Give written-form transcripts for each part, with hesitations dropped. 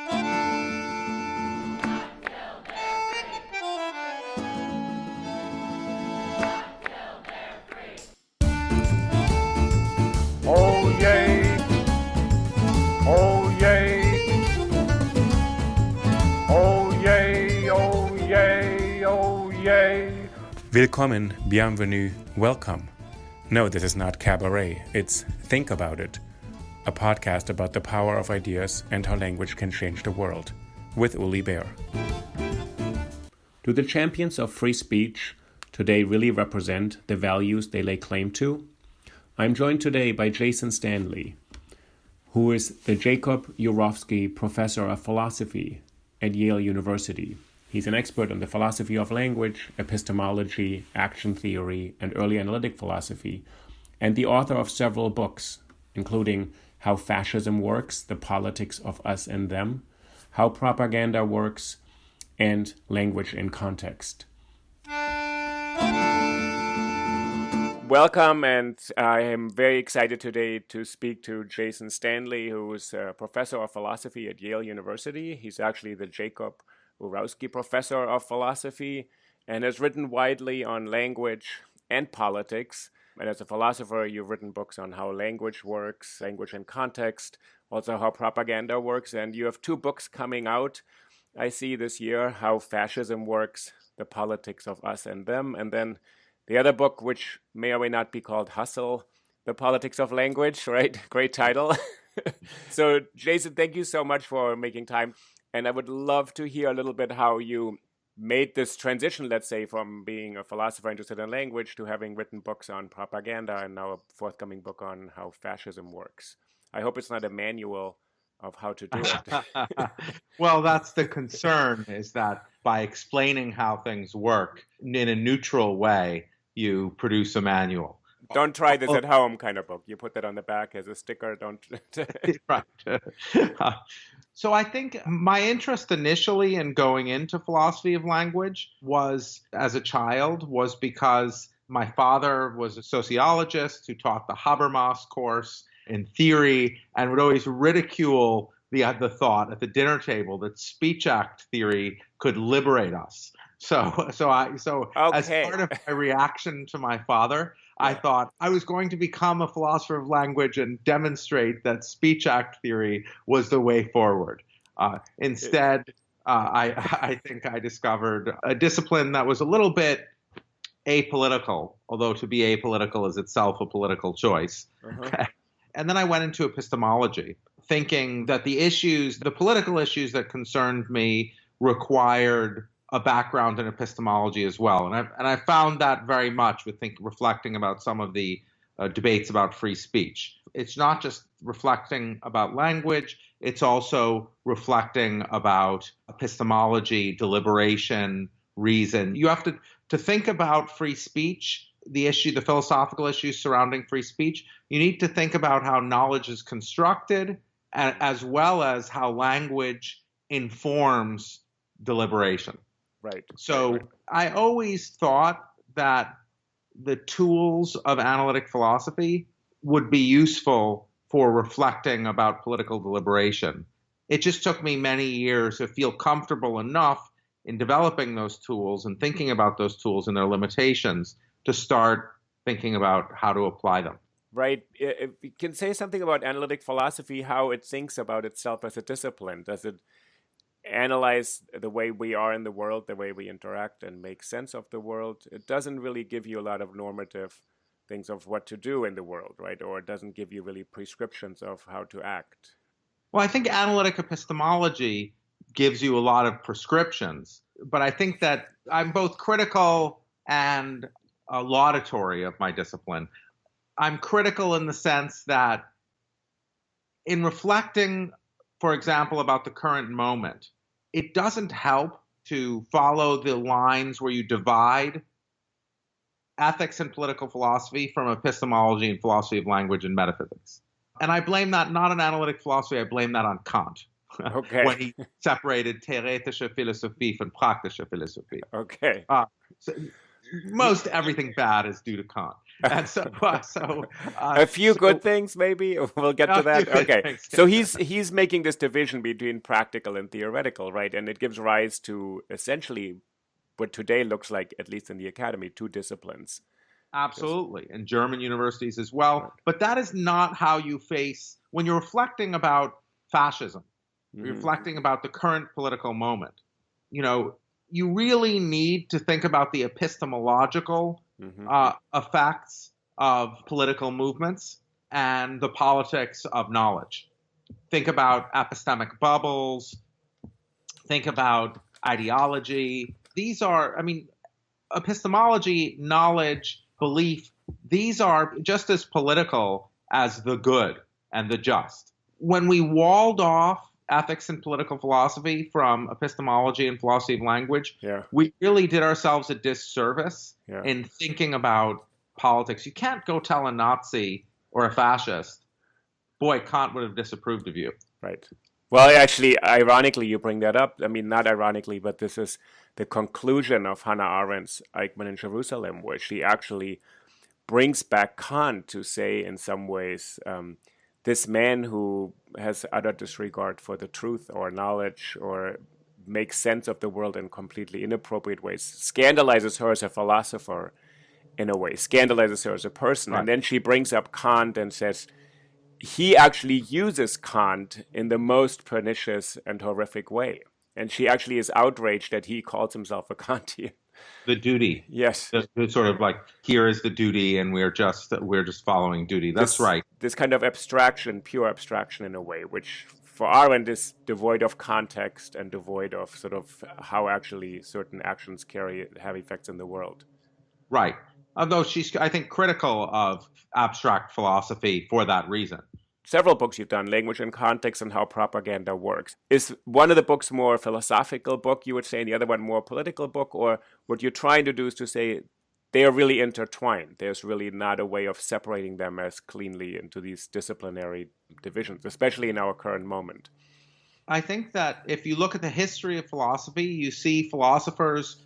Oh yay, oh yay, oh yay, oh yay, oh yay. Willkommen, bienvenue, welcome. No, this is not cabaret, it's Think About It, a podcast about the power of ideas and how language can change the world, with Uli Baer. Do the champions of free speech today really represent the values they lay claim to? I'm joined today by Jason Stanley, who is the Jacob Urofsky Professor of Philosophy at Yale University. He's an expert on the philosophy of language, epistemology, action theory, and early analytic philosophy, and the author of several books, including How Fascism Works, The Politics of Us and Them, How Propaganda Works, and Language in Context. Welcome, and I am very excited today to speak to Jason Stanley, who is a professor of philosophy at Yale University. He's actually the Jacob Urofsky Professor of Philosophy and has written widely on language and politics. And as a philosopher, you've written books on how language works, language in context, also how propaganda works. And you have two books coming out, I see, this year, How Fascism Works, The Politics of Us and Them, and then the other book, which may or may not be called Hustle, The Politics of Language, right? Great title. So, Jason, thank you so much for making time. And I would love to hear a little bit how you made this transition, let's say, from being a philosopher interested in language to having written books on propaganda and now a forthcoming book on how fascism works. I hope it's not a manual of how to do it. Well, that's the concern, is that by explaining how things work in a neutral way, you produce a manual. Don't try this at home kind of book. You put that on the back as a sticker. Don't. Right. So I think my interest initially in going into philosophy of language was, as a child, was because my father was a sociologist who taught the Habermas course in theory and would always ridicule the thought at the dinner table that speech act theory could liberate us. So as part of my reaction to my father, I thought I was going to become a philosopher of language and demonstrate that speech act theory was the way forward. Instead, I think I discovered a discipline that was a little bit apolitical, although to be apolitical is itself a political choice. Uh-huh. And then I went into epistemology, thinking that the political issues that concerned me required a background in epistemology as well. And I found that very much with reflecting about some of the debates about free speech. It's not just reflecting about language, it's also reflecting about epistemology, deliberation, reason. You have to think about free speech, the philosophical issues surrounding free speech. You need to think about how knowledge is constructed, as well as how language informs deliberation. Right. So I always thought that the tools of analytic philosophy would be useful for reflecting about political deliberation. It just took me many years to feel comfortable enough in developing those tools and thinking about those tools and their limitations to start thinking about how to apply them. Right. If you can say something about analytic philosophy, how it thinks about itself as a discipline. Does it analyze the way we are in the world, the way we interact and make sense of the world? It doesn't really give you a lot of normative things of what to do in the world, right? Or it doesn't give you really prescriptions of how to act. Well, I think analytic epistemology gives you a lot of prescriptions, but I think that I'm both critical and laudatory of my discipline. I'm critical in the sense that in reflecting, for example, about the current moment, it doesn't help to follow the lines where you divide ethics and political philosophy from epistemology and philosophy of language and metaphysics. And I blame that not on analytic philosophy, I blame that on Kant. Okay. When he separated theoretische Philosophie from praktische Philosophie. Okay. So most everything bad is due to Kant. And a few good things, maybe we'll get to that. Okay, so he's making this division between practical and theoretical, right? And it gives rise to essentially what today looks like, at least in the academy, two disciplines. Absolutely, and German universities as well. Right. But that is not how you face when you're reflecting about fascism. Mm-hmm. Reflecting about the current political moment. You really need to think about the epistemological effects of political movements and the politics of knowledge. Think about epistemic bubbles. Think about ideology. These are, epistemology, knowledge, belief, these are just as political as the good and the just. When we walled off ethics and political philosophy from epistemology and philosophy of language, we really did ourselves a disservice in thinking about politics. You can't go tell a Nazi or a fascist, boy, Kant would have disapproved of you. Right. Well, actually, ironically, you bring that up. I mean, not ironically, but this is the conclusion of Hannah Arendt's Eichmann in Jerusalem, where she actually brings back Kant to say, in some ways, this man who has utter disregard for the truth or knowledge or makes sense of the world in completely inappropriate ways, scandalizes her as a philosopher in a way, scandalizes her as a person. Right. And then she brings up Kant and says, he actually uses Kant in the most pernicious and horrific way. And she actually is outraged that he calls himself a Kantian. The duty. Yes. It's sort of like, here is the duty, and we're just following duty. That's right. This kind of abstraction, pure abstraction in a way, which for Arendt is devoid of context and devoid of sort of how actually certain actions have effects in the world. Right. Although she's, I think, critical of abstract philosophy for that reason. Several books you've done, Language and Context and How Propaganda Works. Is one of the books more philosophical book, you would say, and the other one more political book? Or what you're trying to do is to say they are really intertwined. There's really not a way of separating them as cleanly into these disciplinary divisions, especially in our current moment. I think that if you look at the history of philosophy, you see philosophers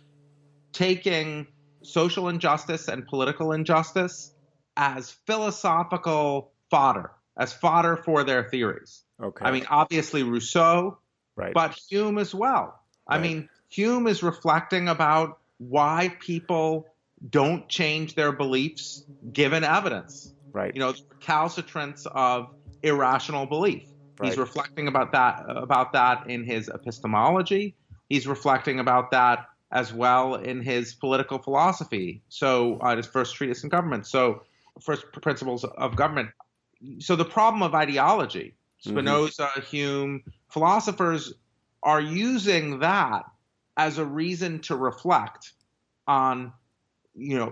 taking social injustice and political injustice as philosophical fodder, as fodder for their theories. Okay. I mean, obviously Rousseau, right, but Hume as well. Right. I mean, Hume is reflecting about why people don't change their beliefs given evidence. Right. The recalcitrance of irrational belief. Right. He's reflecting about that in his epistemology. He's reflecting about that as well in his political philosophy. So his first treatise on government. So first principles of government. So the problem of ideology, Spinoza, Hume, philosophers are using that as a reason to reflect on,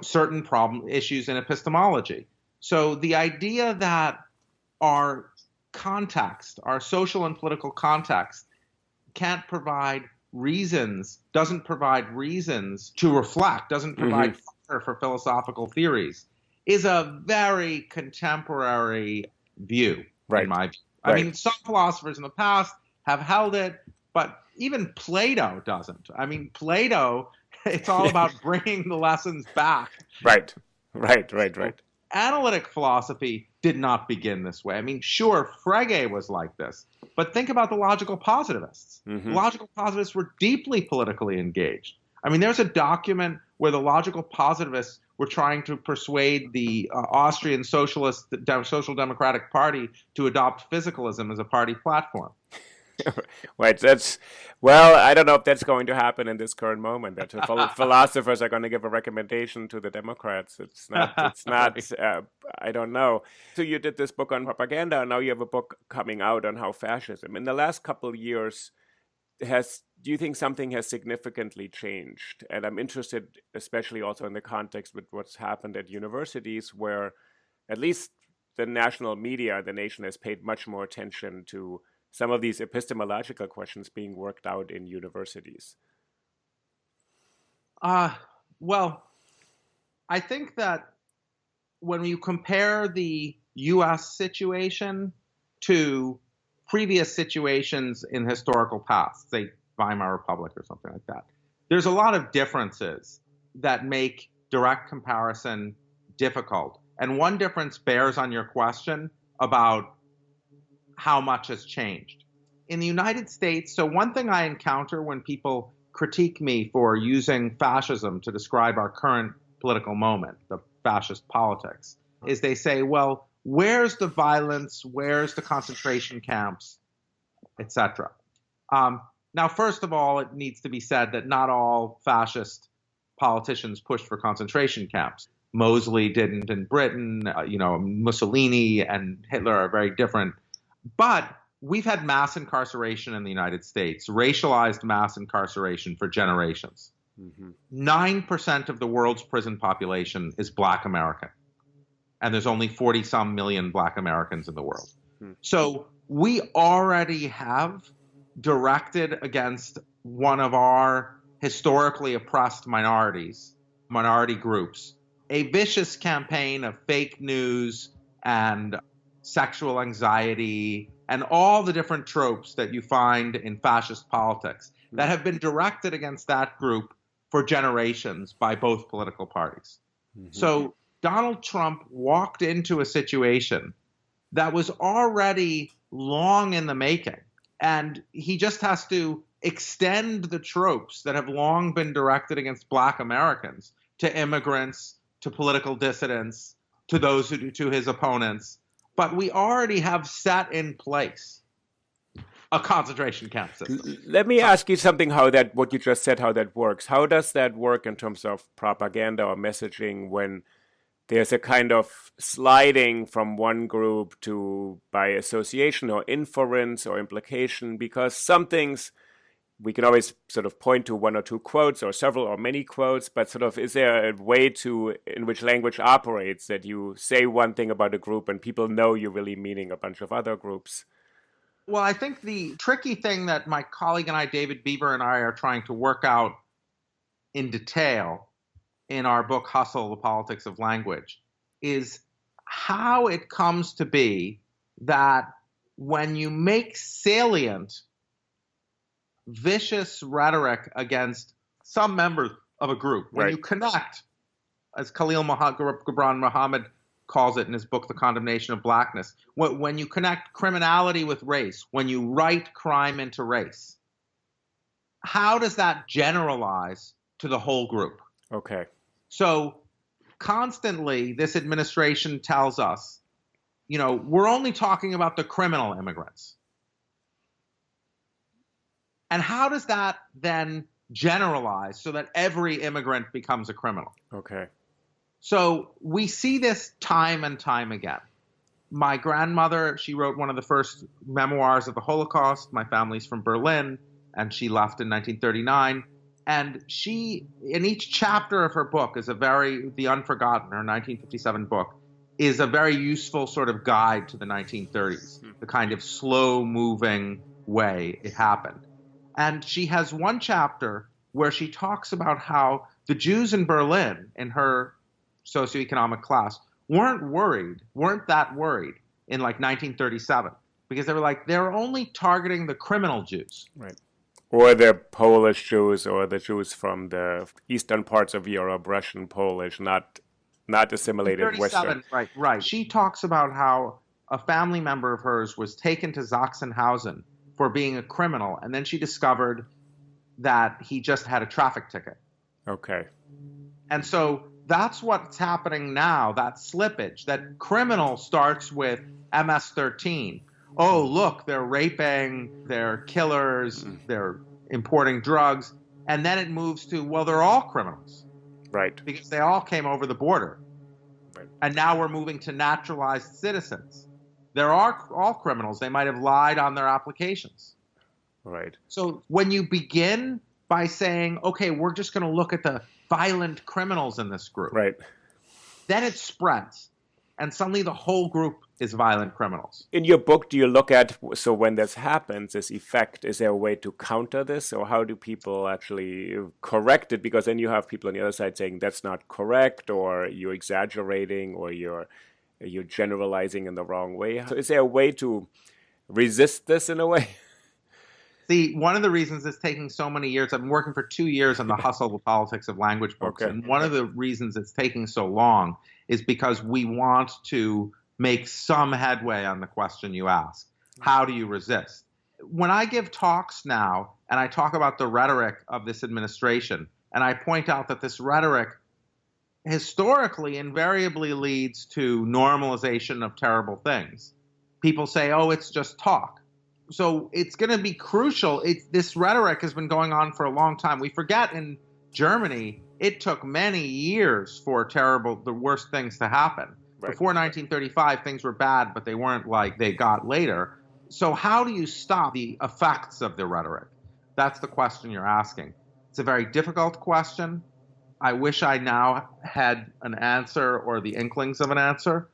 certain problem issues in epistemology. So the idea that our context, our social and political context, can't provide reasons, doesn't provide reasons to reflect, doesn't provide fodder for philosophical theories, is a very contemporary view, right, in my view. Right. I mean, some philosophers in the past have held it, but even Plato doesn't. I mean, Plato, it's all about bringing the lessons back. Right. Analytic philosophy did not begin this way. I mean, sure, Frege was like this, but think about the logical positivists. The logical positivists were deeply politically engaged. I mean, there's a document where the logical positivists were trying to persuade the Austrian Social Democratic Party to adopt physicalism as a party platform. Right. I don't know if that's going to happen in this current moment. That philosophers are going to give a recommendation to the Democrats. It's not. I don't know. So you did this book on propaganda, and now you have a book coming out on how fascism. In the last couple of years, do you think something has significantly changed? And I'm interested, especially also in the context with what's happened at universities, where at least the national media, the nation, has paid much more attention to some of these epistemological questions being worked out in universities. Well, I think that when you compare the U.S. situation to previous situations in historical past, say Weimar Republic or something like that, there's a lot of differences that make direct comparison difficult. And one difference bears on your question about how much has changed. In the United States, so one thing I encounter when people critique me for using fascism to describe our current political moment, the fascist politics, is they say, well, where's the violence? Where's the concentration camps, etc.? Now, first of all, it needs to be said that not all fascist politicians pushed for concentration camps. Mosley didn't in Britain, Mussolini and Hitler are very different. But we've had mass incarceration in the United States, racialized mass incarceration for generations. 9% of the world's prison population is Black American. And there's only 40-some million Black Americans in the world. So we already have directed against one of our historically oppressed minority groups, a vicious campaign of fake news and sexual anxiety and all the different tropes that you find in fascist politics that have been directed against that group for generations by both political parties. So Donald Trump walked into a situation that was already long in the making, and he just has to extend the tropes that have long been directed against Black Americans to immigrants, to political dissidents, to those who to his opponents. But we already have set in place a concentration camp system. Let me ask you something, what you just said, how that works. How does that work in terms of propaganda or messaging when there's a kind of sliding from one group to by association or inference or implication? Because some things we can always sort of point to one or two quotes or several or many quotes, but sort of is there a way in which language operates that you say one thing about a group and people know you're really meaning a bunch of other groups? Well, I think the tricky thing that my colleague and I, David Beaver, and I are trying to work out in detail in our book, Hustle, The Politics of Language, is how it comes to be that when you make salient vicious rhetoric against some members of a group, when you connect, as Khalil Gibran Muhammad calls it in his book, The Condemnation of Blackness, when you connect criminality with race, when you write crime into race, how does that generalize to the whole group? Okay. So constantly, this administration tells us, we're only talking about the criminal immigrants. And how does that then generalize so that every immigrant becomes a criminal? Okay. So we see this time and time again. My grandmother, she wrote one of the first memoirs of the Holocaust. My family's from Berlin, and she left in 1939. And she, in each chapter of her book, The Unforgotten, her 1957 book, is a very useful sort of guide to the 1930s, the kind of slow-moving way it happened. And she has one chapter where she talks about how the Jews in Berlin, in her socioeconomic class, weren't that worried in like 1937, because they were like, they're only targeting the criminal Jews. Right. Or the Polish Jews or the Jews from the eastern parts of Europe, Russian, Polish, not assimilated Western. Right. She talks about how a family member of hers was taken to Sachsenhausen for being a criminal, and then she discovered that he just had a traffic ticket. Okay. And so that's what's happening now, that slippage, that criminal starts with MS-13. Oh, look, they're raping, they're killers, they're importing drugs. And then it moves to, well, they're all criminals. Right. Because they all came over the border. Right. And now we're moving to naturalized citizens. They're all criminals. They might have lied on their applications. Right. So when you begin by saying, okay, we're just going to look at the violent criminals in this group. Right. Then it spreads. And suddenly the whole group is violent criminals. In your book, do you look at, so when this happens, this effect, is there a way to counter this? Or how do people actually correct it? Because then you have people on the other side saying that's not correct, or you're exaggerating, or you're generalizing in the wrong way. So is there a way to resist this in a way? See, one of the reasons it's taking so many years, I've been working for 2 years on the Hustle, the Politics of Language books, Okay. and one of the reasons it's taking so long is because we want to make some headway on the question you ask. How do you resist? When I give talks now, and I talk about the rhetoric of this administration, and I point out that this rhetoric historically invariably leads to normalization of terrible things. People say, oh, it's just talk. So it's going to be crucial. This rhetoric has been going on for a long time. We forget in Germany, it took many years for the worst things to happen. Right. Before 1935, things were bad, but they weren't like they got later. So how do you stop the effects of the rhetoric? That's the question you're asking. It's a very difficult question. I wish I now had an answer or the inklings of an answer.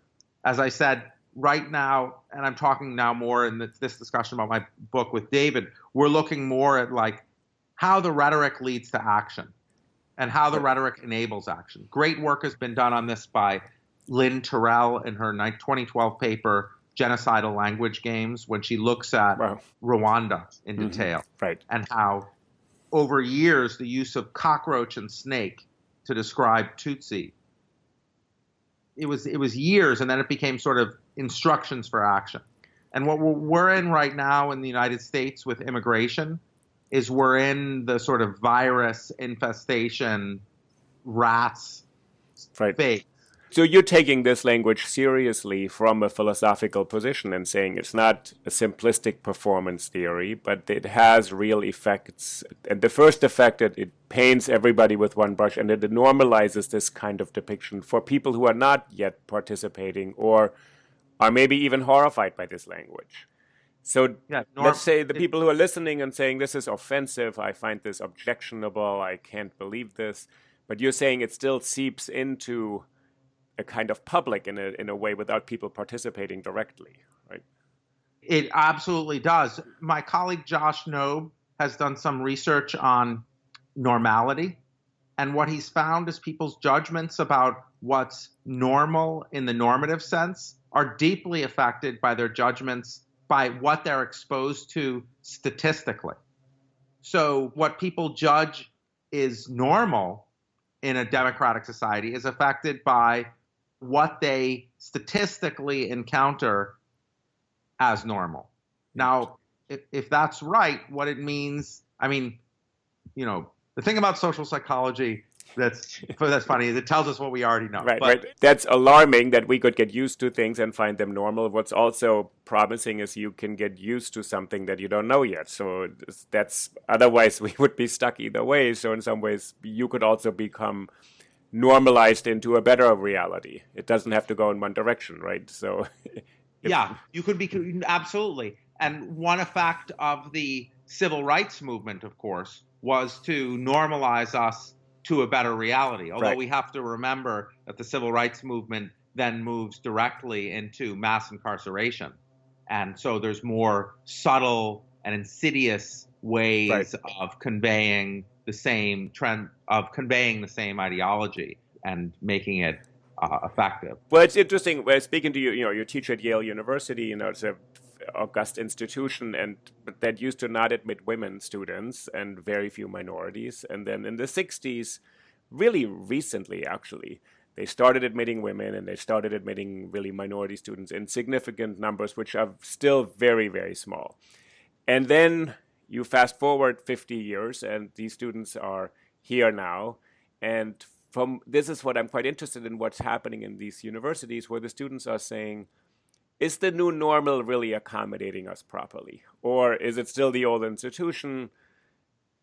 As I said, right now, and I'm talking now more in this discussion about my book with David, we're looking more at like how the rhetoric leads to action and how the rhetoric enables action. Great work has been done on this by Lynn Terrell in her 2012 paper, Genocidal Language Games, when she looks at Rwanda in detail, and how over years the use of cockroach and snake to describe Tutsi, it was years, and then it became sort of instructions for action. And what we're in right now in the United States with immigration is we're in the sort of virus infestation, rats phase. So you're taking this language seriously from a philosophical position and saying it's not a simplistic performance theory, but it has real effects. And the first effect, it paints everybody with one brush, and it normalizes this kind of depiction for people who are not yet participating or are maybe even horrified by this language. So let's say the people who are listening and saying this is offensive, I find this objectionable, I can't believe this, but you're saying it still seeps into a kind of public in a way without people participating directly, right? It absolutely does. My colleague Josh Knobe has done some research on normality, and what he's found is people's judgments about what's normal in the normative sense are deeply affected by their judgments by what they're exposed to statistically. So what people judge is normal in a democratic society is affected by what they statistically encounter as normal. Now, if that's right, what it means, I mean, you know, the thing about social psychology that's funny is it tells us what we already know. Right. That's alarming that we could get used to things and find them normal. What's also promising is you can get used to something that you don't know yet. So that's otherwise we would be stuck either way. So in some ways, you could also become normalized into a better reality. It doesn't have to go in one direction, right? So you could be absolutely. And one effect of the civil rights movement, of course, was to normalize us to a better reality. Although we have to remember that the civil rights movement then moves directly into mass incarceration. And so there's more subtle and insidious ways of conveying the same trend, of conveying the same ideology and making it effective. Well, it's interesting. Well, speaking to you, you teach at Yale University, it's a august institution, but that used to not admit women students and very few minorities. And then in the 60s, really recently, actually, they started admitting women and they started admitting really minority students in significant numbers, which are still very, very small. And then you fast forward 50 years and these students are here now. And this is what I'm quite interested in, what's happening in these universities where the students are saying, is the new normal really accommodating us properly? Or is it still the old institution?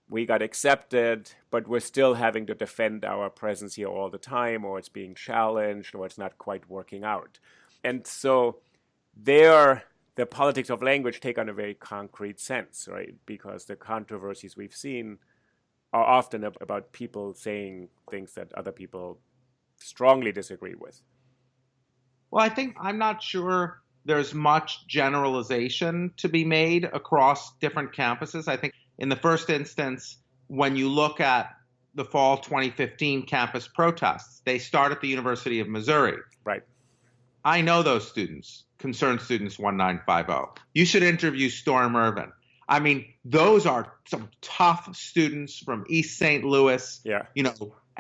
We got accepted, but we're still having to defend our presence here all the time, or it's being challenged, or it's not quite working out. And so the politics of language take on a very concrete sense, right? Because the controversies we've seen are often about people saying things that other people strongly disagree with. Well, I'm not sure there's much generalization to be made across different campuses. I think in the first instance, when you look at the fall 2015 campus protests, they start at the University of Missouri. Right. I know those students, Concerned Students 1950. You should interview Storm Irvin. I mean, those are some tough students from East St. Louis, Yeah.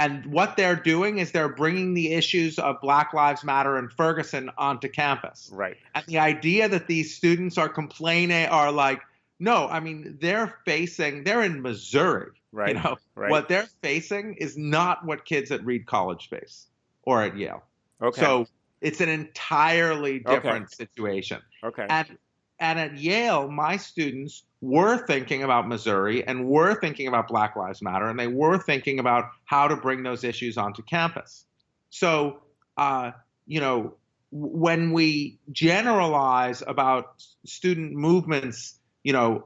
And what they're doing is they're bringing the issues of Black Lives Matter and Ferguson onto campus. Right. And the idea that these students are complaining are like, no, I mean, they're in Missouri. Right. Right. What they're facing is not what kids at Reed College face or at Yale. Okay. So it's an entirely different situation. Okay. And at Yale, my students were thinking about Missouri and were thinking about Black Lives Matter, and they were thinking about how to bring those issues onto campus. So, when we generalize about student movements,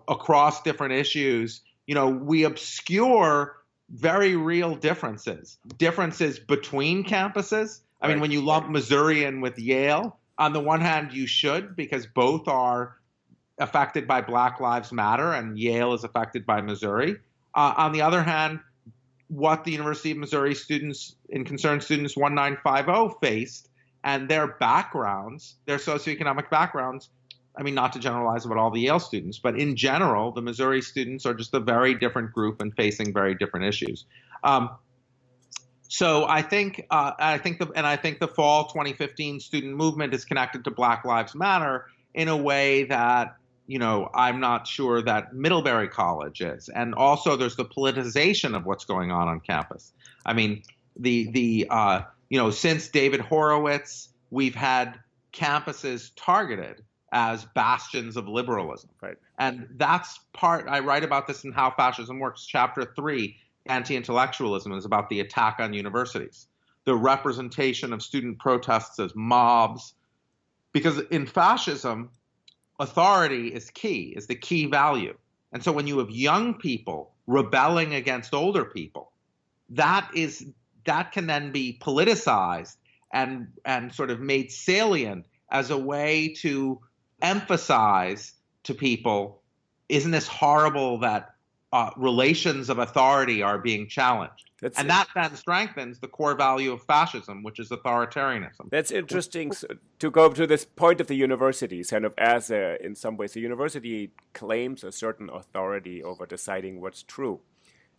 across different issues, we obscure very real differences between campuses. I mean, when you lump Missouri in with Yale, on the one hand, you should, because both are affected by Black Lives Matter, and Yale is affected by Missouri. On the other hand, what the University of Missouri students in Concerned Students 1950 faced and their backgrounds, their socioeconomic backgrounds, I mean, not to generalize about all the Yale students, but in general, the Missouri students are just a very different group and facing very different issues. So I think the fall 2015 student movement is connected to Black Lives Matter in a way that, I'm not sure that Middlebury College is. And also there's the politicization of what's going on campus. I mean, since David Horowitz, we've had campuses targeted as bastions of liberalism. Right. And that's I write about this in How Fascism Works, chapter 3, Anti-Intellectualism, is about the attack on universities, the representation of student protests as mobs. Because in fascism, authority is the key value. And so when you have young people rebelling against older people, that can then be politicized and sort of made salient as a way to emphasize to people, isn't this horrible that relations of authority are being challenged? That then strengthens the core value of fascism, which is authoritarianism. That's interesting to go to this point of the universities, kind of as in some ways, the university claims a certain authority over deciding what's true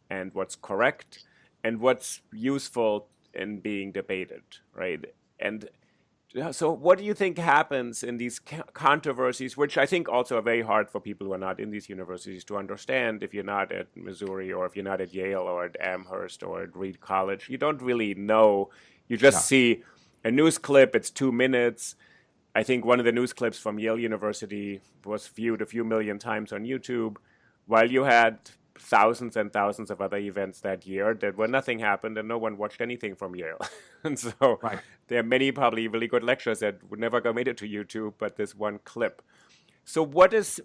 and what's correct and what's useful in being debated, right? And so what do you think happens in these controversies, which I think also are very hard for people who are not in these universities to understand? If you're not at Missouri or if you're not at Yale or at Amherst or at Reed College, you don't really know. You just see a news clip, it's 2 minutes. I think one of the news clips from Yale University was viewed a few million times on YouTube, while you had thousands and thousands of other events that year where nothing happened and no one watched anything from Yale. And so there are many probably really good lectures that would never go made it to YouTube, but this one clip. So what is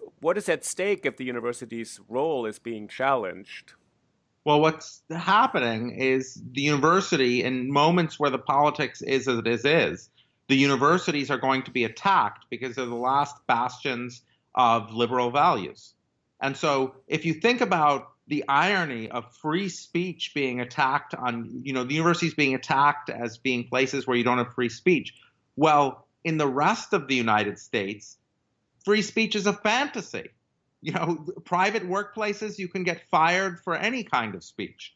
at stake if the university's role is being challenged? Well, what's happening is the university, in moments where the politics is as it is, the universities are going to be attacked because they're the last bastions of liberal values. And so if you think about the irony of free speech being attacked the universities being attacked as being places where you don't have free speech. Well, in the rest of the United States, free speech is a fantasy. Private workplaces, you can get fired for any kind of speech,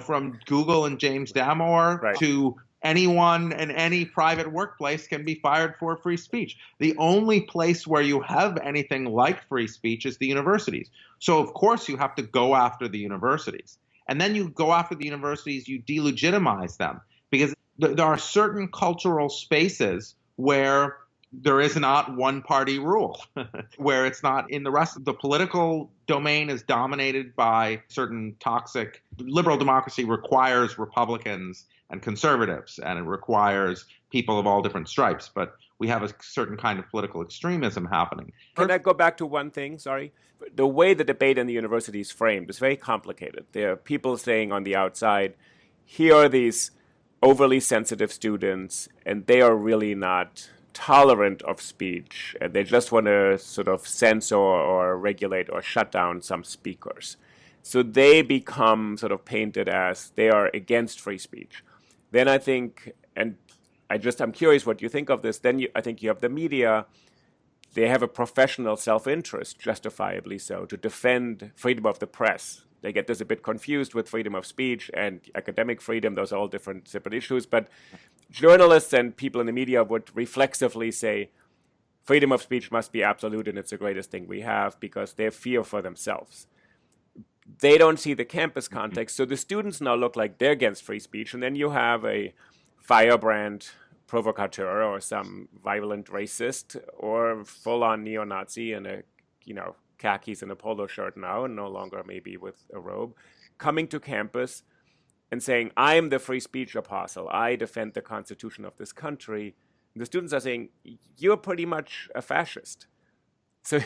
from Google and James Damore to anyone in any private workplace can be fired for free speech. The only place where you have anything like free speech is the universities. So, of course, you have to go after the universities. And then you go after the universities, you delegitimize them, because there are certain cultural spaces where there is not one-party rule, where it's not in the rest of the political domain is dominated by certain toxic. Liberal democracy requires Republicans and conservatives, and it requires people of all different stripes. But we have a certain kind of political extremism happening. Can I go back to one thing? Sorry. The way the debate in the university is framed is very complicated. There are people saying on the outside, here are these overly sensitive students, and they are really not tolerant of speech. And they just want to sort of censor or regulate or shut down some speakers. So they become sort of painted as they are against free speech. Then I think, and I'm curious what you think of this, then I think you have the media they have a professional self-interest, justifiably so, to defend freedom of the press. They get this a bit confused with freedom of speech and academic freedom. Those are all different separate issues. But journalists and people in the media would reflexively say, freedom of speech must be absolute and it's the greatest thing we have, because they fear for themselves. They don't see the campus context. So the students now look like they're against free speech. And then you have a firebrand provocateur or some violent racist or full-on neo-Nazi in a, khakis and a polo shirt now, and no longer maybe with a robe, coming to campus and saying, I'm the free speech apostle. I defend the Constitution of this country. And the students are saying, you're pretty much a fascist. So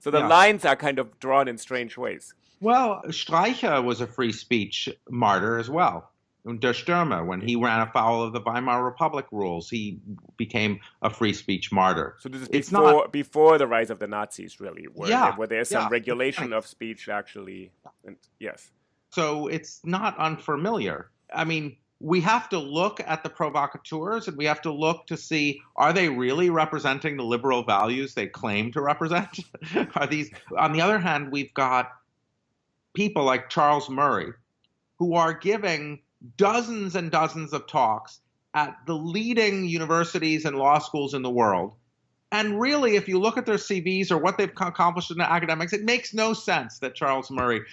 the lines are kind of drawn in strange ways. Well, Streicher was a free speech martyr as well. Der Stürmer, when he ran afoul of the Weimar Republic rules, he became a free speech martyr. So this is before the rise of the Nazis, really, where there's some regulation of speech, actually. And, yes. So it's not unfamiliar. I mean, we have to look at the provocateurs, and we have to look to see, are they really representing the liberal values they claim to represent? Are these? On the other hand, we've got people like Charles Murray, who are giving dozens and dozens of talks at the leading universities and law schools in the world. And really, if you look at their CVs or what they've accomplished in academics, it makes no sense that Charles Murray,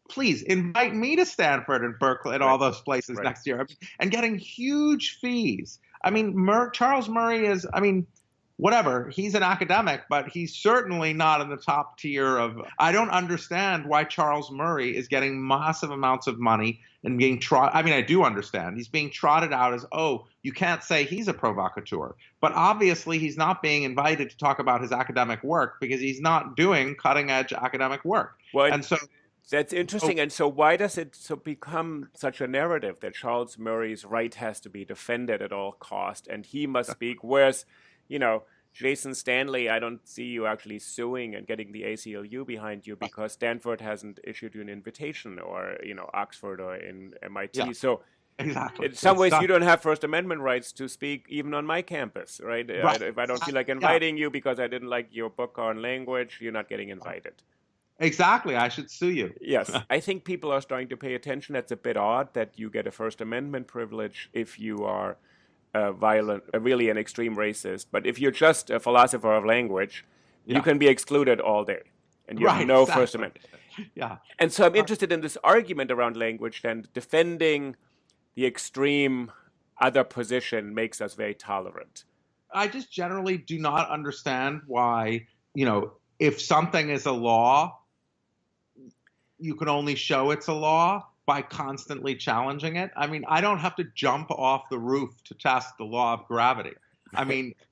please invite me to Stanford and Berkeley and all those places next year. And getting huge fees. Charles Murray is, whatever, he's an academic, but he's certainly not in the top tier of, I don't understand why Charles Murray is getting massive amounts of money and being I do understand. He's being trotted out as, you can't say he's a provocateur. But obviously he's not being invited to talk about his academic work because he's not doing cutting-edge academic work. Well, and so that's interesting. And so why does it become such a narrative that Charles Murray's right has to be defended at all cost and he must speak, whereas, Jason Stanley, I don't see you actually suing and getting the ACLU behind you because Stanford hasn't issued you an invitation, or, Oxford or in MIT. Yeah, so exactly. In some ways, you don't have First Amendment rights to speak even on my campus, right? If I don't feel like inviting you because I didn't like your book on language, you're not getting invited. Exactly. I should sue you. Yes. I think people are starting to pay attention. It's a bit odd that you get a First Amendment privilege if you are violent, really an extreme racist. But if you're just a philosopher of language, you can be excluded all day. And you have no First Amendment. Yeah. And so I'm interested in this argument around language, then defending the extreme other position makes us very tolerant. I just generally do not understand why, if something is a law, you can only show it's a law by constantly challenging it. I don't have to jump off the roof to test the law of gravity.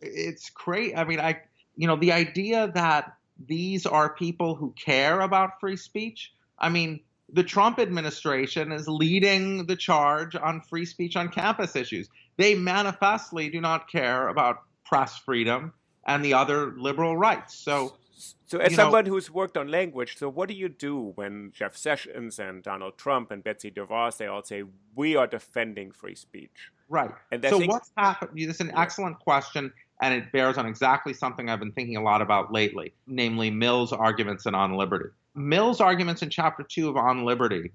It's crazy. The idea that these are people who care about free speech. The Trump administration is leading the charge on free speech on campus issues. They manifestly do not care about press freedom and the other liberal rights. So as someone who's worked on language, so what do you do when Jeff Sessions and Donald Trump and Betsy DeVos, they all say, we are defending free speech? Right. And so what's happened? This is an excellent question, and it bears on exactly something I've been thinking a lot about lately, namely Mill's arguments in On Liberty. Mill's arguments in Chapter 2 of On Liberty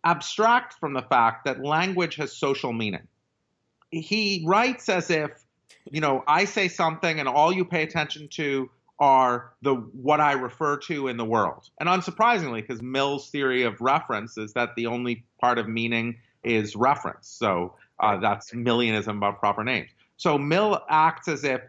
abstract from the fact that language has social meaning. He writes as if, I say something and all you pay attention to are what I refer to in the world. And unsurprisingly, because Mill's theory of reference is that the only part of meaning is reference. So that's Millianism about proper names. So Mill acts as if,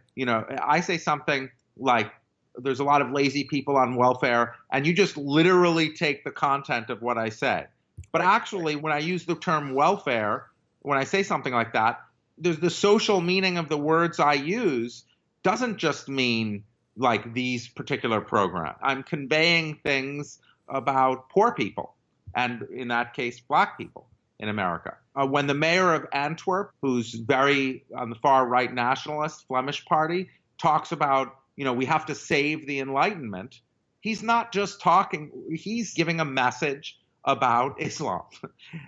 I say something like, there's a lot of lazy people on welfare, and you just literally take the content of what I say. But actually, when I use the term welfare, when I say something like that, there's the social meaning of the words I use doesn't just mean like these particular programs. I'm conveying things about poor people, and in that case, black people in America. When the mayor of Antwerp, who's very on the far right nationalist Flemish party, talks about, we have to save the Enlightenment, he's not just talking, he's giving a message about Islam.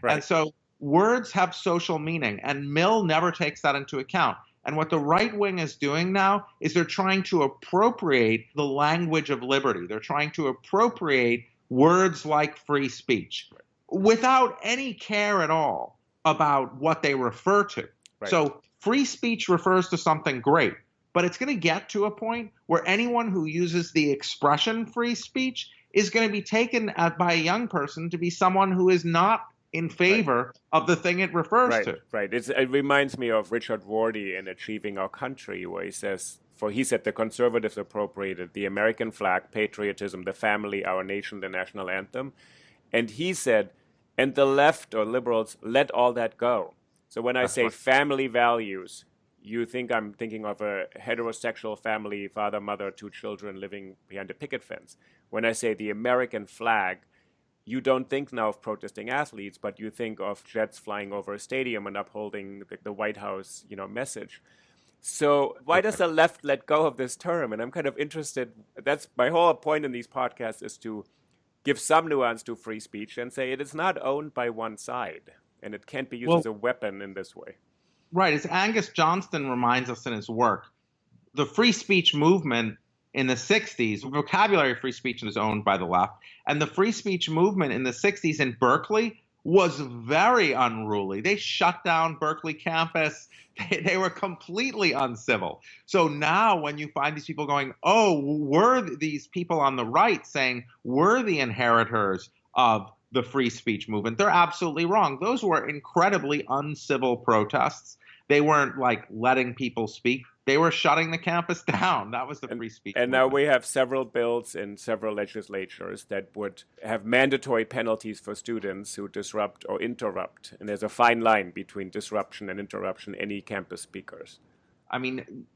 Right. And so words have social meaning, and Mill never takes that into account. And what the right wing is doing now is they're trying to appropriate the language of liberty. They're trying to appropriate words like free speech without any care at all about what they refer to. Right. So free speech refers to something great, but it's going to get to a point where anyone who uses the expression free speech is going to be taken by a young person to be someone who is not in favor of the thing it refers to. Right. It reminds me of Richard Rorty in Achieving Our Country, where he said the conservatives appropriated the American flag, patriotism, the family, our nation, the national anthem. And he said, and the left or liberals let all that go. So when I say family values, you think I'm thinking of a heterosexual family, father, mother, 2 children living behind a picket fence. When I say the American flag, you don't think now of protesting athletes, but you think of jets flying over a stadium and upholding the White House, message. So why does the left let go of this term? And I'm kind of interested. That's my whole point in these podcasts, is to give some nuance to free speech and say it is not owned by one side, and it can't be used as a weapon in this way. Right. As Angus Johnston reminds us in his work, the free speech movement in the 60s, vocabulary of free speech is owned by the left. And the free speech movement in the 60s in Berkeley was very unruly. They shut down Berkeley campus. They were completely uncivil. So now when you find these people going, oh, were these people on the right saying we're the inheritors of the free speech movement, they're absolutely wrong. Those were incredibly uncivil protests. They weren't like letting people speak. They were shutting the campus down. That was the free speech movement. Now we have several bills in several legislatures that would have mandatory penalties for students who disrupt or interrupt. And there's a fine line between disruption and interruption, any campus speakers. I mean,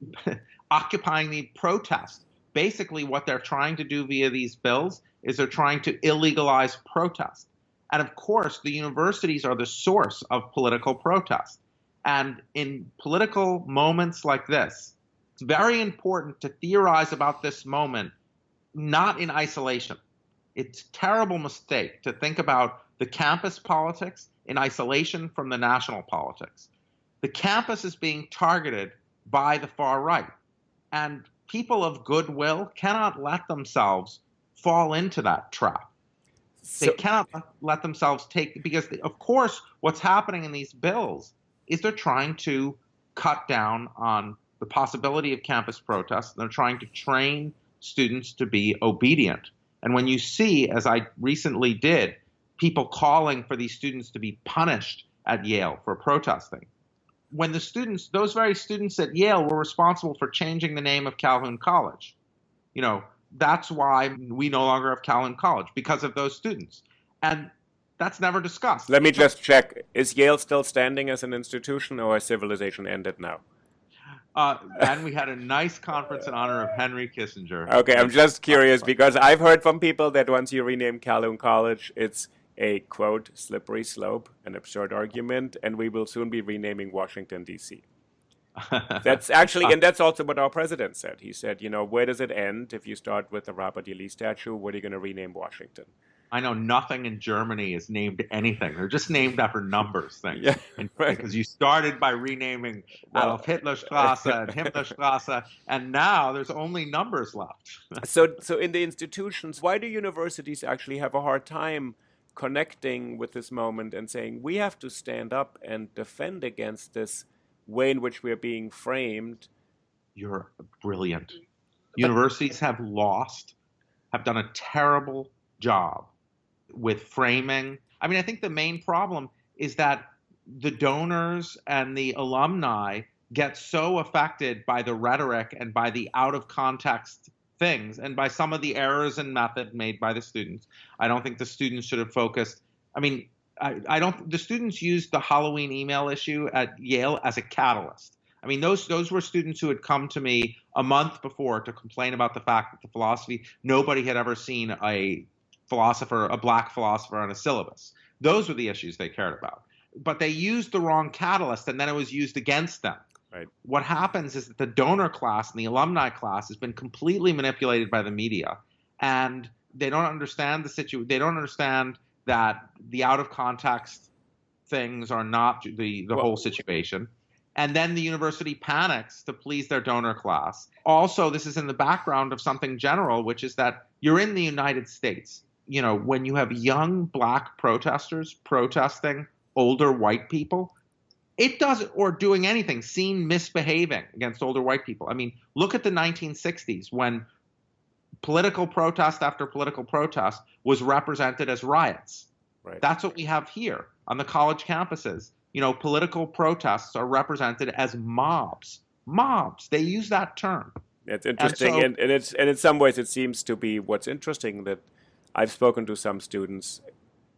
occupying the protest. Basically, what they're trying to do via these bills is they're trying to illegalize protest. And of course, the universities are the source of political protest. And in political moments like this, it's very important to theorize about this moment, not in isolation. It's a terrible mistake to think about the campus politics in isolation from the national politics. The campus is being targeted by the far right. And people of goodwill cannot let themselves fall into that trap. They cannot let themselves because of course, what's happening in these bills is they're trying to cut down on the possibility of campus protests. They're trying to train students to be obedient. And when you see, as I recently did, people calling for these students to be punished at Yale for protesting, when the students, those very students at Yale, were responsible for changing the name of Calhoun College, that's why we no longer have Calhoun College, because of those students. And that's never discussed. Let me just check. Is Yale still standing as an institution, or has civilization ended now? And we had a nice conference in honor of Henry Kissinger. Okay, I'm just curious because I've heard from people that once you rename Calhoun College, it's a, quote, slippery slope, an absurd argument, and we will soon be renaming Washington, D.C. That's actually, and that's also what our president said. He said, where does it end if you start with the Robert E. Lee statue? What are you going to rename Washington? I know nothing in Germany is named anything. They're just named after numbers things. Yeah, right. Because you started by renaming Adolf Hitler Strasse and Himmler Strasse, and now there's only numbers left. So in the institutions, why do universities actually have a hard time connecting with this moment and saying we have to stand up and defend against this way in which we're being framed? You're brilliant. Universities have done a terrible job with framing. I mean, I think the main problem is that the donors and the alumni get so affected by the rhetoric and by the out of context things and by some of the errors in method made by the students. I don't think the students should have focused. I mean, the students used the Halloween email issue at Yale as a catalyst. I mean, those were students who had come to me a month before to complain about the fact that the philosophy, nobody had ever seen a black philosopher on a syllabus. Those were the issues they cared about. But they used the wrong catalyst, and then it was used against them. Right. What happens is that the donor class and the alumni class has been completely manipulated by the media, and they don't understand the situation. They don't understand that the out of context things are not the whole situation. And then the university panics to please their donor class. Also, this is in the background of something general, which is that you're in the United States. You know, when you have young black protesters protesting older white people, it doesn't, or doing anything, seen misbehaving against older white people. I mean, look at the 1960s when political protest after political protest was represented as riots. Right. That's what we have here on the college campuses. You know, political protests are represented as mobs. Mobs. They use that term. It's interesting, and in some ways it seems to be what's interesting that I've spoken to some students.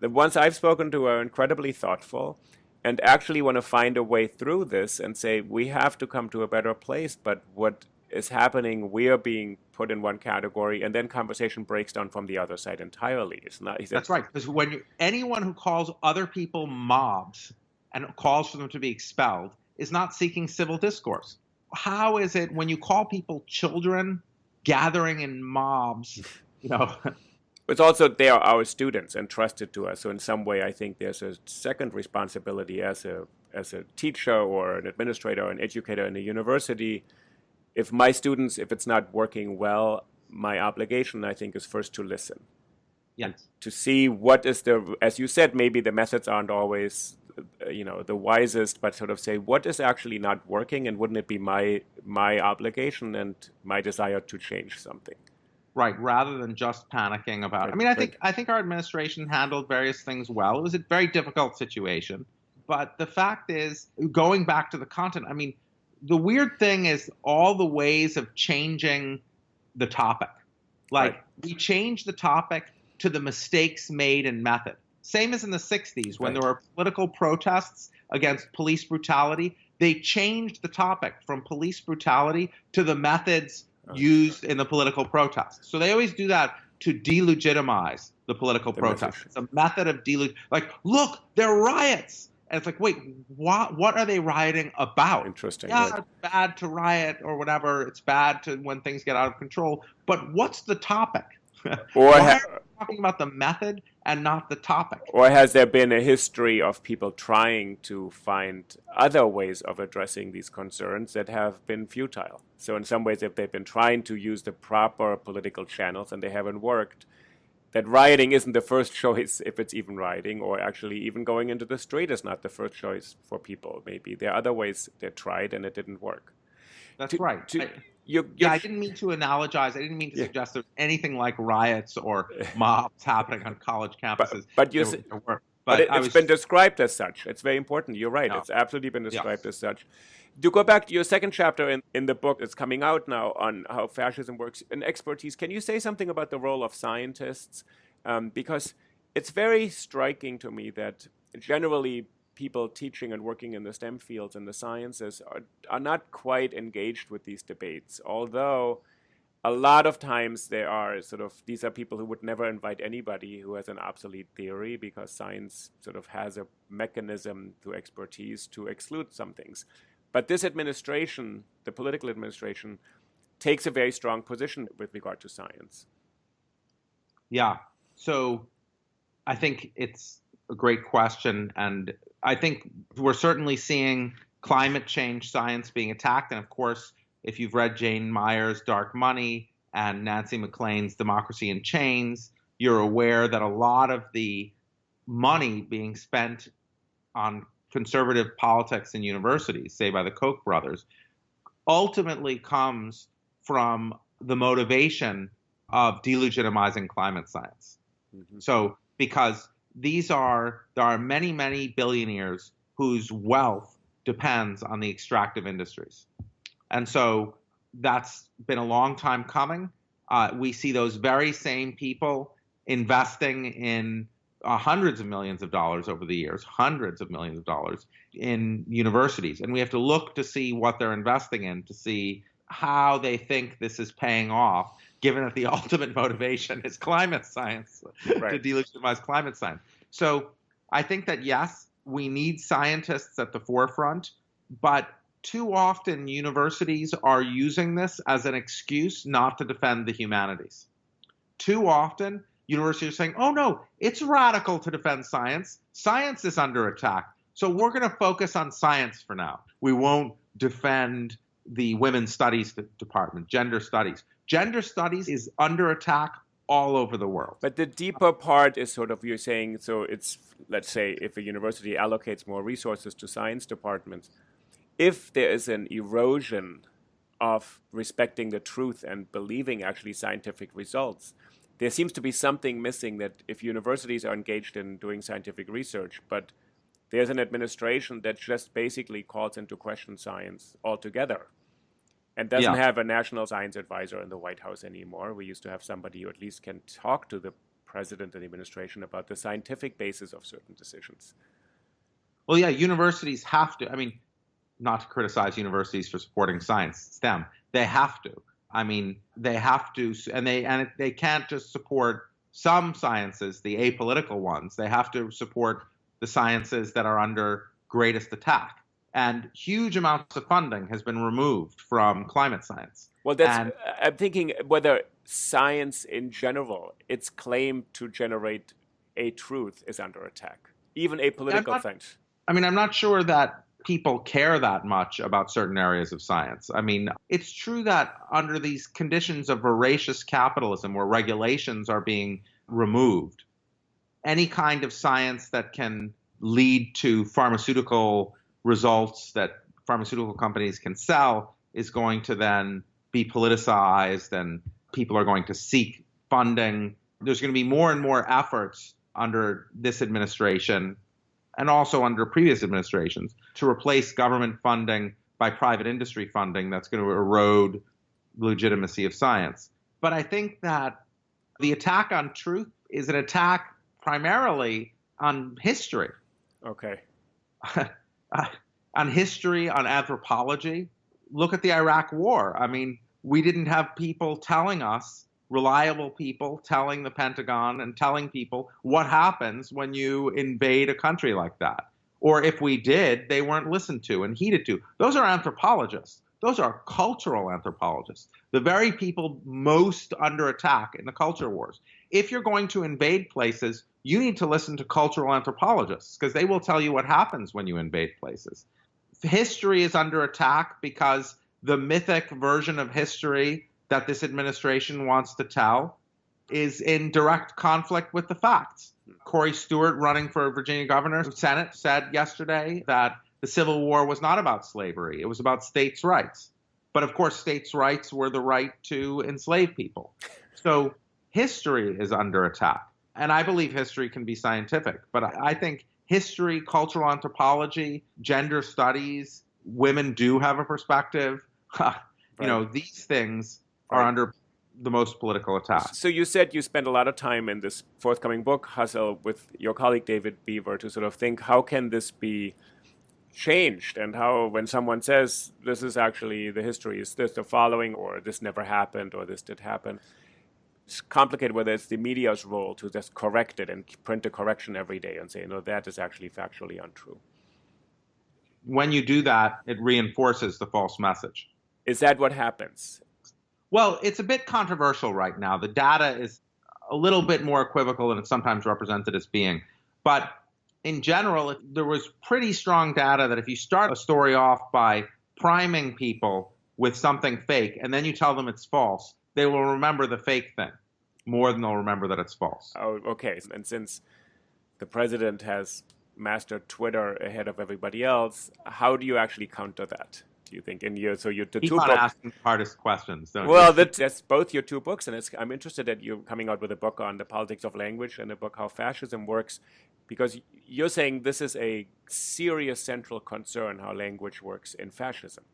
The ones I've spoken to are incredibly thoughtful and actually want to find a way through this and say, we have to come to a better place, but what is happening, we are being put in one category, and then conversation breaks down from the other side entirely. It's not. That's right, because anyone who calls other people mobs and calls for them to be expelled is not seeking civil discourse. How is it when you call people children gathering in mobs, you know? It's also they are our students entrusted to us. So in some way, I think there's a second responsibility as a teacher or an administrator or an educator in a university. If my students, if it's not working well, my obligation, I think, is first to listen. Yes. To see what is as you said, maybe the methods aren't always the wisest, but sort of say what is actually not working, and wouldn't it be my obligation and my desire to change something? Right, rather than just panicking about it. I mean, I think our administration handled various things well. It was a very difficult situation, but the fact is, going back to the content, I mean, the weird thing is all the ways of changing the topic. Like, we changed the topic to the mistakes made in method. Same as in the 60s when there were political protests against police brutality. They changed the topic from police brutality to the methods used in the political protest. So they always do that to delegitimize the political protest. It's a method of like, look, they're riots. And it's like, wait, what are they rioting about? Interesting. Yeah, it's bad to riot or whatever. It's bad to when things get out of control. But what's the topic? Why are we talking about the method and not the topic? Or has there been a history of people trying to find other ways of addressing these concerns that have been futile? So in some ways, if they've been trying to use the proper political channels and they haven't worked, that rioting isn't the first choice, if it's even rioting, or actually even going into the street is not the first choice for people. Maybe there are other ways they tried and it didn't work. That's right. I didn't mean to analogize. I didn't mean to suggest there's anything like riots or mobs happening on college campuses. But it's been described as such. It's very important. You're right. No. It's absolutely been described as such. To go back to your second chapter in the book that's coming out now on how fascism works in expertise, can you say something about the role of scientists? Because it's very striking to me that generally people teaching and working in the STEM fields and the sciences are not quite engaged with these debates, although a lot of times these are people who would never invite anybody who has an obsolete theory, because science sort of has a mechanism to expertise to exclude some things. But this administration, the political administration, takes a very strong position with regard to science. Yeah. So I think it's a great question. And I think we're certainly seeing climate change science being attacked. And of course, if you've read Jane Mayer's Dark Money and Nancy MacLean's Democracy in Chains, you're aware that a lot of the money being spent on conservative politics in universities, say by the Koch brothers, ultimately comes from the motivation of delegitimizing climate science. Mm-hmm. So because there are many, many billionaires whose wealth depends on the extractive industries. And so that's been a long time coming. We see those very same people investing in hundreds of millions of dollars over the years, hundreds of millions of dollars in universities. And we have to look to see what they're investing in, to see how they think this is paying off, given that the ultimate motivation is climate science, to delegitimize climate science. So I think that, yes, we need scientists at the forefront, but too often universities are using this as an excuse not to defend the humanities. Too often universities are saying, oh no, it's radical to defend science. Science is under attack. So we're going to focus on science for now. We won't defend the women's studies department, gender studies. Gender studies is under attack all over the world. But the deeper part is sort of, you're saying, so it's, let's say, if a university allocates more resources to science departments, if there is an erosion of respecting the truth and believing actually scientific results, there seems to be something missing, that if universities are engaged in doing scientific research, but there's an administration that just basically calls into question science altogether and doesn't have a national science advisor in the White House anymore. We used to have somebody who at least can talk to the president and the administration about the scientific basis of certain decisions. Well, yeah, universities have to. I mean, not to criticize universities for supporting science, STEM. They have to. I mean, they have to, and they can't just support some sciences, the apolitical ones. They have to support the sciences that are under greatest attack. And huge amounts of funding has been removed from climate science. Well, I'm thinking whether science in general, its claim to generate a truth, is under attack, even apolitical things. I mean, I'm not sure that people care that much about certain areas of science. I mean, it's true that under these conditions of voracious capitalism where regulations are being removed, any kind of science that can lead to pharmaceutical results that pharmaceutical companies can sell is going to then be politicized, and people are going to seek funding. There's going to be more and more efforts under this administration and also under previous administrations to replace government funding by private industry funding that's going to erode the legitimacy of science. But I think that the attack on truth is an attack primarily on history. Okay. On history, on anthropology. Look at the Iraq War. I mean, we didn't have people telling us, reliable people telling the Pentagon and telling people what happens when you invade a country like that. Or if we did, they weren't listened to and heeded to. Those are anthropologists. Those are cultural anthropologists, the very people most under attack in the culture wars. If you're going to invade places, you need to listen to cultural anthropologists because they will tell you what happens when you invade places. History is under attack because the mythic version of history that this administration wants to tell is in direct conflict with the facts. Corey Stewart, running for Virginia governor, Senate, said yesterday that the Civil War was not about slavery. It was about states' rights. But of course, states' rights were the right to enslave people. So history is under attack. And I believe history can be scientific. But I think history, cultural anthropology, gender studies, women do have a perspective. You know, these things are under the most political attack. So you said you spent a lot of time in this forthcoming book, Hustle, with your colleague David Beaver to sort of think, how can this be changed? And how, when someone says, this is actually, the history is this the following, or this never happened, or this did happen, it's complicated whether it's the media's role to just correct it and print a correction every day and say, no, that is actually factually untrue. When you do that, it reinforces the false message. Is that what happens? Well, it's a bit controversial right now. The data is a little bit more equivocal than it's sometimes represented as being. But in general, there was pretty strong data that if you start a story off by priming people with something fake and then you tell them it's false, they will remember the fake thing more than they'll remember that it's false. Oh, okay. And since the president has mastered Twitter ahead of everybody else, how do you actually counter that? Do you think? Keep on asking hardest questions, don't you? Well, that's both your two books, and I'm interested that you're coming out with a book on the politics of language and a book how fascism works, because you're saying this is a serious central concern, how language works in fascism.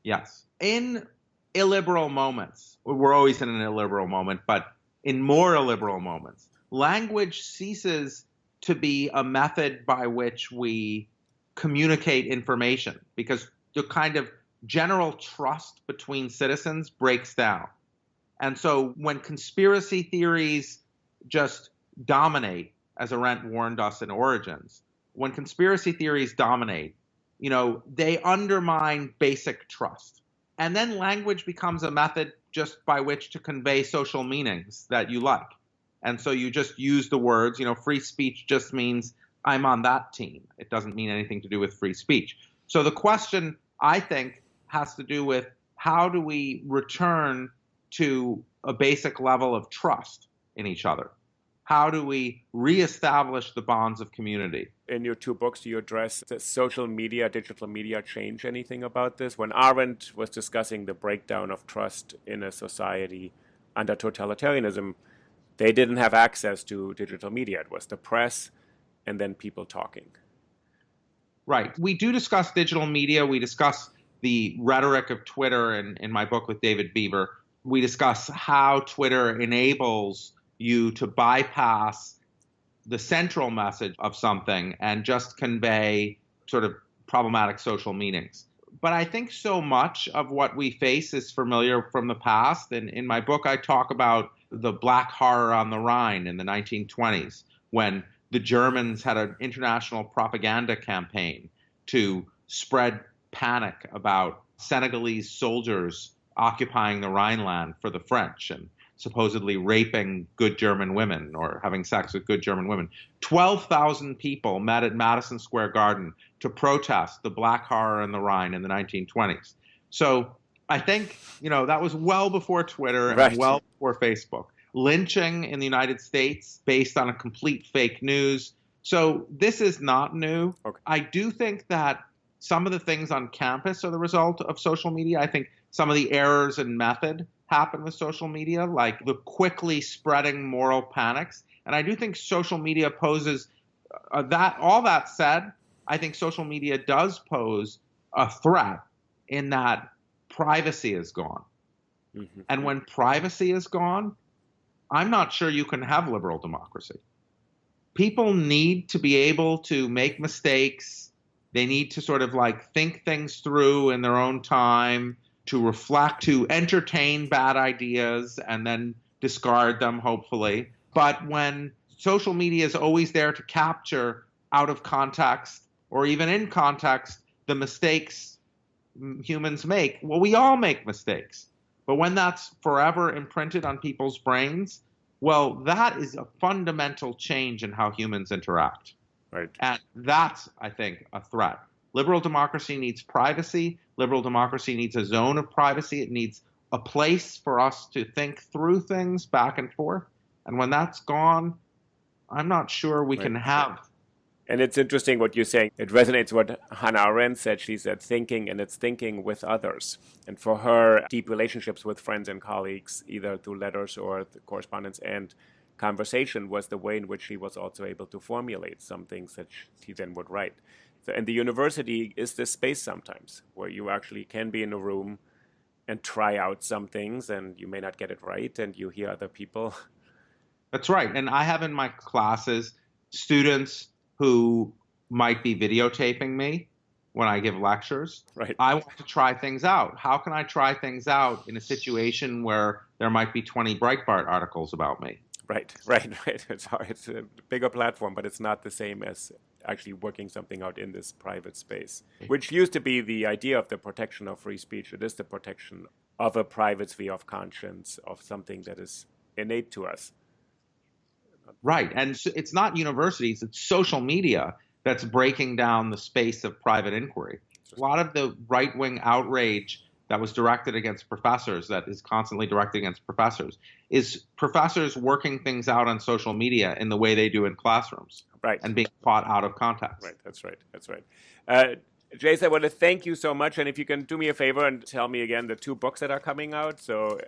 Yes. In illiberal moments, we're always in an illiberal moment, but in more illiberal moments, language ceases to be a method by which we communicate information, because the kind of general trust between citizens breaks down. And so when conspiracy theories just dominate, as Arendt warned us in Origins, when conspiracy theories dominate, they undermine basic trust. And then language becomes a method just by which to convey social meanings that you like. And so you just use the words, free speech just means I'm on that team. It doesn't mean anything to do with free speech. So the question, I think, has to do with how do we return to a basic level of trust in each other? How do we reestablish the bonds of community? In your two books, you address the social media, digital media change anything about this? When Arendt was discussing the breakdown of trust in a society under totalitarianism, they didn't have access to digital media. It was the press and then people talking. Right. We do discuss digital media. We discuss the rhetoric of Twitter in my book with David Beaver. We discuss how Twitter enables you to bypass the central message of something and just convey sort of problematic social meanings. But I think so much of what we face is familiar from the past. And in my book, I talk about the Black Horror on the Rhine in the 1920s, when the Germans had an international propaganda campaign to spread panic about Senegalese soldiers occupying the Rhineland for the French and supposedly raping good German women or having sex with good German women. 12,000 people met at Madison Square Garden to protest the Black Horror on the Rhine in the 1920s. So I think, that was well before Twitter and well before Facebook. Lynching in the United States based on a complete fake news. So this is not new. Okay. I do think that some of the things on campus are the result of social media. I think some of the errors in method happen with social media, like the quickly spreading moral panics. And I do think social media poses that. All that said, I think social media does pose a threat in that privacy is gone. Mm-hmm. And when privacy is gone, I'm not sure you can have liberal democracy. People need to be able to make mistakes. They need to sort of think things through in their own time, to reflect, to entertain bad ideas and then discard them, hopefully. But when social media is always there to capture out of context or even in context the mistakes humans make, well, we all make mistakes. But when that's forever imprinted on people's brains, well, that is a fundamental change in how humans interact. Right. And that's, I think, a threat. Liberal democracy needs privacy. Liberal democracy needs a zone of privacy. It needs a place for us to think through things back and forth. And when that's gone, I'm not sure we can have. And it's interesting what you're saying. It resonates what Hannah Arendt said. She said thinking, and it's thinking with others. And for her, deep relationships with friends and colleagues, either through letters or the correspondence and conversation, was the way in which she was also able to formulate some things that she then would write. So, and the university is this space sometimes where you actually can be in a room and try out some things, and you may not get it right, and you hear other people. That's right. And I have in my classes students who might be videotaping me when I give lectures. Right. I want to try things out. How can I try things out in a situation where there might be 20 Breitbart articles about me? Right. It's hard. It's a bigger platform, but it's not the same as actually working something out in this private space, which used to be the idea of the protection of free speech. It is the protection of a private sphere of conscience, of something that is innate to us. Right. And it's not universities, it's social media that's breaking down the space of private inquiry. A lot of the right-wing outrage that was directed against professors, that is constantly directed against professors, is professors working things out on social media in the way they do in classrooms. Right. And being taught out of context. Right. That's right. Jace, I want to thank you so much. And if you can do me a favor and tell me again the two books that are coming out. So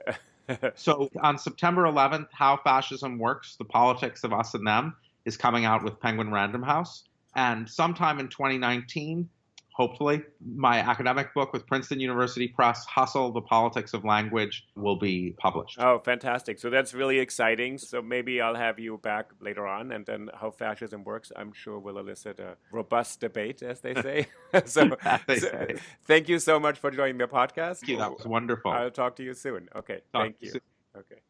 on September 11th, How Fascism Works, The Politics of Us and Them, is coming out with Penguin Random House. And sometime in 2019, hopefully, my academic book with Princeton University Press, Hustle, The Politics of Language, will be published. Oh, fantastic. So that's really exciting. So maybe I'll have you back later on, and then How Fascism Works, I'm sure will elicit a robust debate, as they say. So thank you so much for joining the podcast. Thank you. That was wonderful. I'll talk to you soon. Okay. Thank you. Okay.